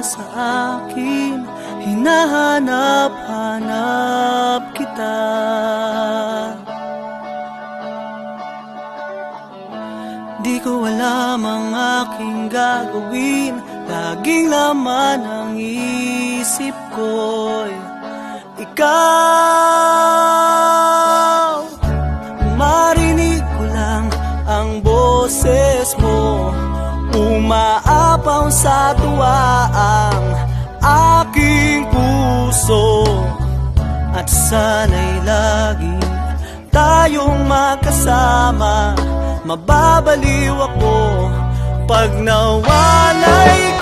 Sa akin, hinahanap-hanap kita. Di ko alam ang aking gagawin, laging laman ang isip ko'y ikaw. Marinig ko lang ang boses mo, umaapaw sa tuwa ang aking puso. At sana'y lagi tayong makasama, mababaliw ako pag nawalay